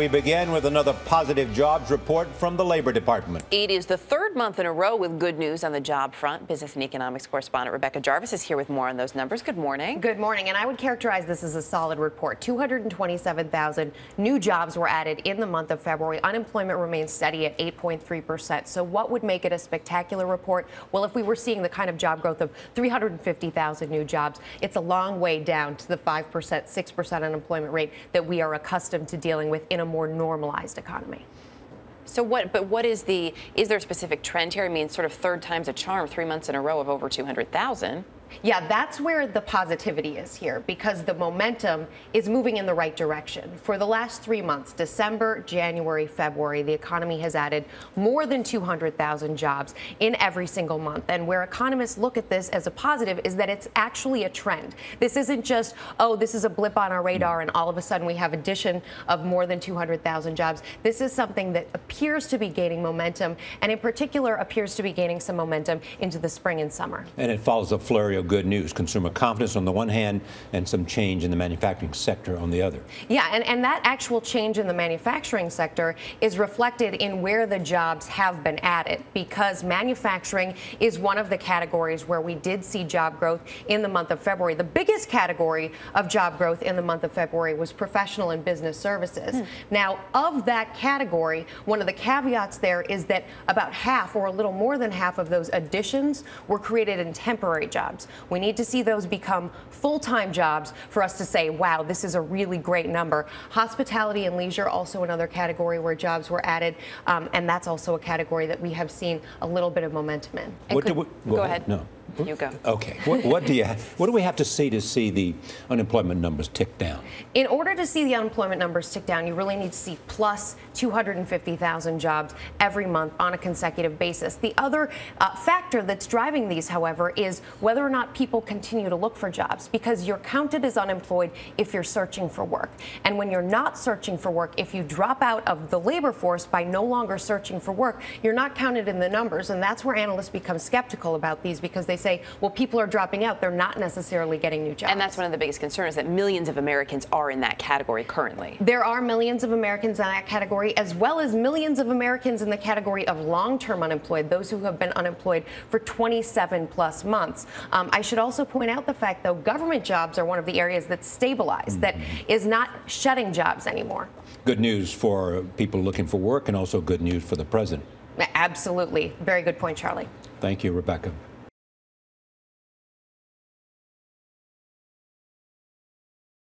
We begin with another positive jobs report from the Labor Department. It is the third month in a row with good news on the job front. Business and economics correspondent Rebecca Jarvis is here with more on those numbers. Good morning. Good morning. And I would characterize this as a solid report. 227,000 new jobs were added in the month of February. Unemployment remains steady at 8.3%. So what would make it a spectacular report? Well, if we were seeing the kind of job growth of 350,000 new jobs, it's a long way down to the 5%, 6% unemployment rate that we are accustomed to dealing with in a more normalized economy. So is there a specific trend here? I mean, sort of third time's a charm, 3 months in a row of over 200,000. Yeah, that's where the positivity is here, because the momentum is moving in the right direction. For the last 3 months, December, January, February, the economy has added more than 200,000 jobs in every single month. And where economists look at this as a positive is that it's actually a trend. This isn't just, oh, this is a blip on our radar and all of a sudden we have addition of more than 200,000 jobs. This is something that appears to be gaining momentum, and in particular appears to be gaining some momentum into the spring and summer. And it follows a flurry of good news. Consumer confidence on the one hand and some change in the manufacturing sector on the other. Yeah, and that actual change in the manufacturing sector is reflected in where the jobs have been added, because manufacturing is one of the categories where we did see job growth in the month of February. The biggest category of job growth in the month of February was professional and business services. Now, of that category, one of the caveats there is that about half or a little more than half of those additions were created in temporary jobs. We need to see those become full-time jobs for us to say, wow, this is a really great number. Hospitality and leisure, also another category where jobs were added, and that's also a category that we have seen a little bit of momentum in. Go ahead. No. You go. Okay. What do we have to see the unemployment numbers tick down? In order to see the unemployment numbers tick down, you really need to see plus 250,000 jobs every month on a consecutive basis. The other factor that's driving these, however, is whether or not people continue to look for jobs, because you're counted as unemployed if you're searching for work. And when you're not searching for work, if you drop out of the labor force by no longer searching for work, you're not counted in the numbers. And that's where analysts become skeptical about these, because they say, well, people are dropping out. They're not necessarily getting new jobs. And that's one of the biggest concerns, that millions of Americans are in that category currently. There are millions of Americans in that category, as well as millions of Americans in the category of long-term unemployed, those who have been unemployed for 27 plus months. I should also point out the fact, though, government jobs are one of the areas that's stabilized, that is not shedding jobs anymore. Good news for people looking for work, and also good news for the president. Absolutely. Very good point, Charlie. Thank you, Rebecca.